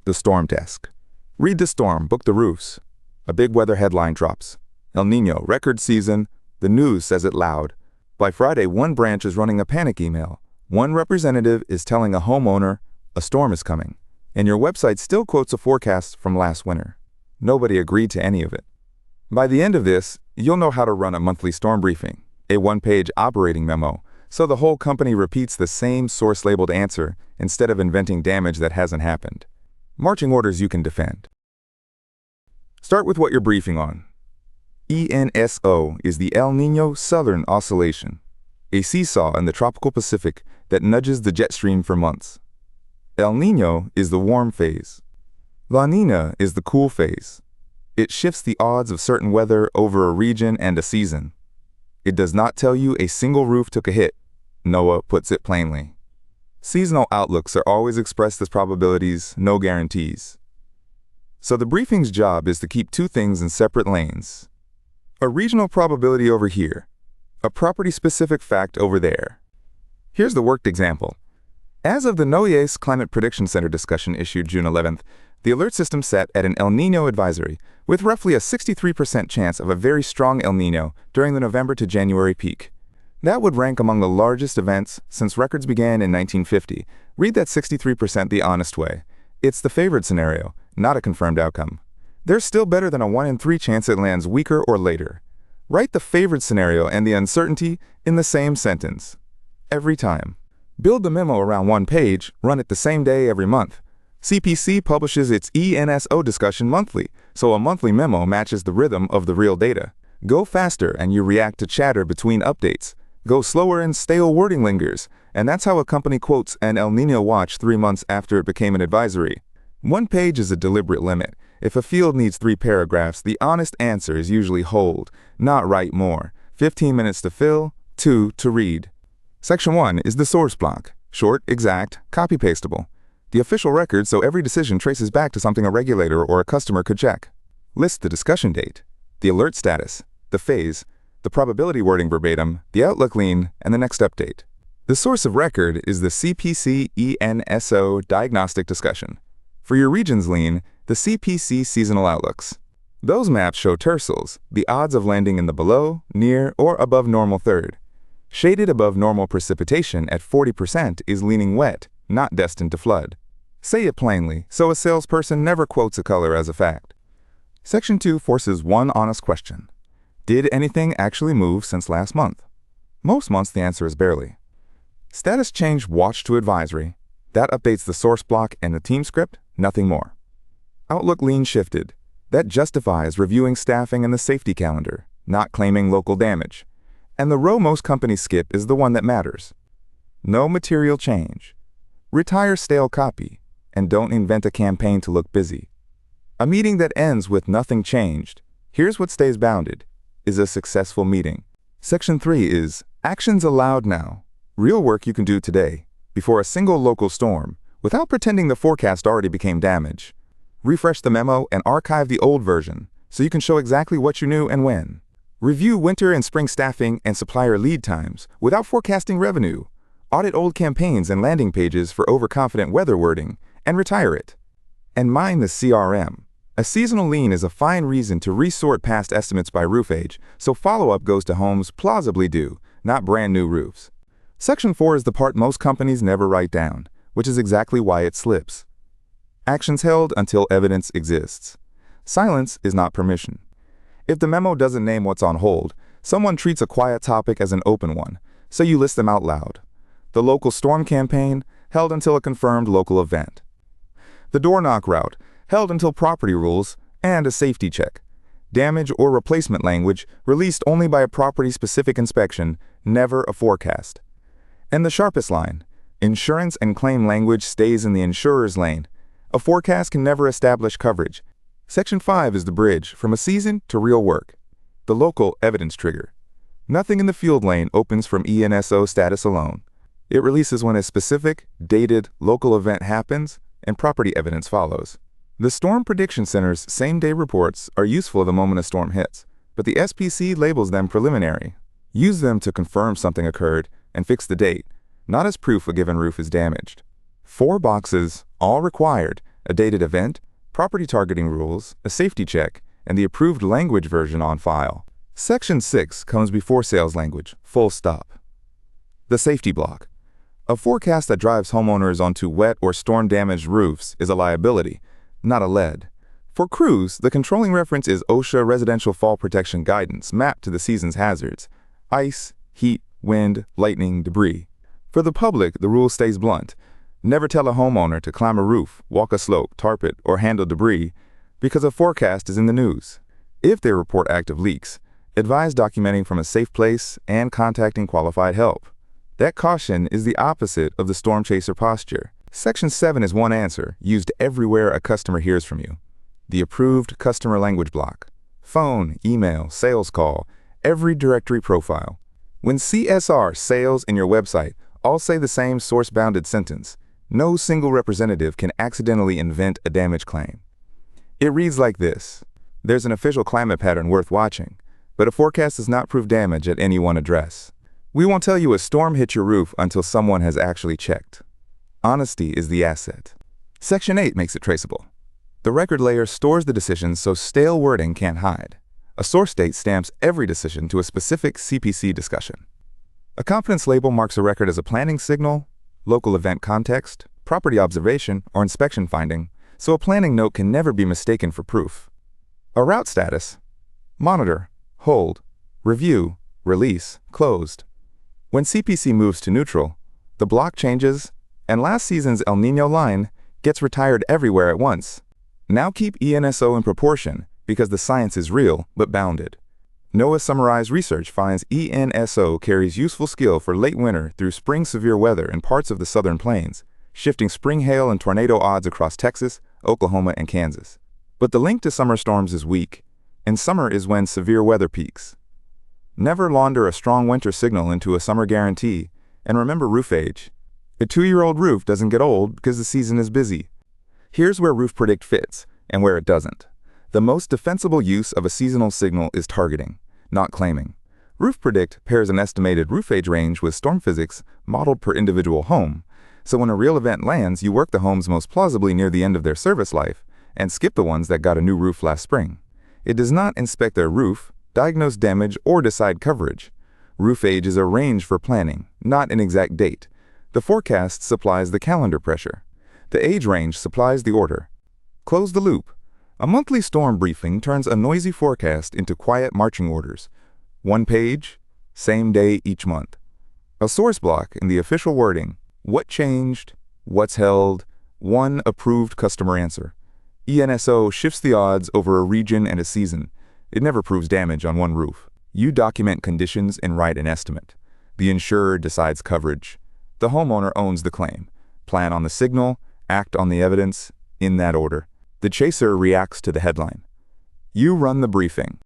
The storm desk. Read the storm, book the roofs. A big weather headline drops. El Niño, record season. The news says it loud. By Friday, one branch is running a panic email. One representative is telling a homeowner a storm is coming, and your website still quotes a forecast from last winter. Nobody agreed to any of it. By the end of this, you'll know how to run a monthly storm briefing, a one-page operating memo, so the whole company repeats the same source-labeled answer instead of inventing damage that hasn't happened. Marching orders you can defend. Start with what you're briefing on. ENSO is the El Niño Southern Oscillation, a seesaw in the tropical Pacific that nudges the jet stream for months. El Niño is the warm phase. La Niña is the cool phase. It shifts the odds of certain weather over a region and a season. It does not tell you a single roof took a hit. NOAA puts it plainly. Seasonal outlooks are always expressed as probabilities, no guarantees. So the briefing's job is to keep two things in separate lanes. A regional probability over here, a property-specific fact over there. Here's the worked example. As of the NOAA's Climate Prediction Center discussion issued June 11th, the alert system set at an El Niño advisory, with roughly a 63% chance of a very strong El Niño during the November to January peak. That would rank among the largest events since records began in 1950. Read that 63% the honest way. It's the favored scenario, not a confirmed outcome. There's still better than a 1 in 3 chance it lands weaker or later. Write the favored scenario and the uncertainty in the same sentence. Every time. Build the memo around one page, run it the same day every month. CPC publishes its ENSO discussion monthly, so a monthly memo matches the rhythm of the real data. Go faster and you react to chatter between updates. Go slower and stale wording lingers, and that's how a company quotes an El Niño watch 3 months after it became an advisory. One page is a deliberate limit. If a field needs 3 paragraphs, the honest answer is usually hold, not write more. 15 minutes to fill, 2 to read. Section 1 is the source block. Short, exact, copy-pastable. The official record so every decision traces back to something a regulator or a customer could check. List the discussion date, the alert status, the phase, the probability wording verbatim, the outlook lean, and the next update. The source of record is the CPC ENSO diagnostic discussion. For your region's lean, the CPC seasonal outlooks. Those maps show tercels, the odds of landing in the below, near, or above normal third. Shaded above normal precipitation at 40% is leaning wet, not destined to flood. Say it plainly, so a salesperson never quotes a color as a fact. Section 2 forces one honest question. Did anything actually move since last month? Most months the answer is barely. Status change watch to advisory. That updates the source block and the team script, nothing more. Outlook lean shifted. That justifies reviewing staffing and the safety calendar, not claiming local damage. And the row most companies skip is the one that matters. No material change. Retire stale copy, and don't invent a campaign to look busy. A meeting that ends with nothing changed, here's what stays bounded, is a successful meeting. Section 3 is actions allowed now. Real work you can do today, before a single local storm, without pretending the forecast already became damage. Refresh the memo and archive the old version, so you can show exactly what you knew and when. Review winter and spring staffing and supplier lead times without forecasting revenue. Audit old campaigns and landing pages for overconfident weather wording, and retire it. And mind the CRM. A seasonal lean is a fine reason to resort past estimates by roof age, so follow-up goes to homes plausibly due, not brand new roofs. Section 4 is the part most companies never write down, which is exactly why it slips. Actions held until evidence exists. Silence is not permission. If the memo doesn't name what's on hold, someone treats a quiet topic as an open one, so you list them out loud. The local storm campaign, held until a confirmed local event. The door knock route, held until property rules and a safety check. Damage or replacement language, released only by a property-specific inspection, never a forecast. And the sharpest line, insurance and claim language stays in the insurer's lane. A forecast can never establish coverage. Section 5 is the bridge from a season to real work. The local evidence trigger. Nothing in the field lane opens from ENSO status alone. It releases when a specific, dated, local event happens and property evidence follows. The Storm Prediction Center's same-day reports are useful the moment a storm hits, but the SPC labels them preliminary. Use them to confirm something occurred and fix the date, not as proof a given roof is damaged. 4 boxes, all required, a dated event, property targeting rules, a safety check, and the approved language version on file. Section 6 comes before sales language, full stop. The safety block. A forecast that drives homeowners onto wet or storm-damaged roofs is a liability, not a lead. For crews, the controlling reference is OSHA Residential Fall Protection Guidance mapped to the season's hazards: ice, heat, wind, lightning, debris. For the public, the rule stays blunt. Never tell a homeowner to climb a roof, walk a slope, tarp it, or handle debris because a forecast is in the news. If they report active leaks, advise documenting from a safe place and contacting qualified help. That caution is the opposite of the storm chaser posture. Section 7 is one answer, used everywhere a customer hears from you. The approved customer language block. Phone, email, sales call, every directory profile. When CSR, sales, in your website all say the same source-bounded sentence, no single representative can accidentally invent a damage claim. It reads like this: there's an official climate pattern worth watching, but a forecast does not prove damage at any one address. We won't tell you a storm hit your roof until someone has actually checked. Honesty is the asset. Section 8 makes it traceable. The record layer stores the decisions so stale wording can't hide. A source date stamps every decision to a specific CPC discussion. A confidence label marks a record as a planning signal, local event context, property observation, or inspection finding, so a planning note can never be mistaken for proof. A route status: monitor, hold, review, release, closed. When CPC moves to neutral, the block changes, and last season's El Niño line gets retired everywhere at once. Now keep ENSO in proportion because the science is real but bounded. NOAA summarized research finds ENSO carries useful skill for late winter through spring severe weather in parts of the southern plains, shifting spring hail and tornado odds across Texas, Oklahoma, and Kansas. But the link to summer storms is weak, and summer is when severe weather peaks. Never launder a strong winter signal into a summer guarantee, and remember roof age. A 2-year-old roof doesn't get old because the season is busy. Here's where Roof Predict fits, and where it doesn't. The most defensible use of a seasonal signal is targeting, not claiming. Roof Predict pairs an estimated roof age range with storm physics modeled per individual home, so when a real event lands, you work the homes most plausibly near the end of their service life, and skip the ones that got a new roof last spring. It does not inspect their roof, diagnose damage, or decide coverage. Roof age is a range for planning, not an exact date. The forecast supplies the calendar pressure. The age range supplies the order. Close the loop. A monthly storm briefing turns a noisy forecast into quiet marching orders. One page, same day each month. A source block in the official wording: what changed, what's held, one approved customer answer. ENSO shifts the odds over a region and a season. It never proves damage on one roof. You document conditions and write an estimate. The insurer decides coverage. The homeowner owns the claim. Plan on the signal, act on the evidence, in that order. The chaser reacts to the headline. You run the briefing.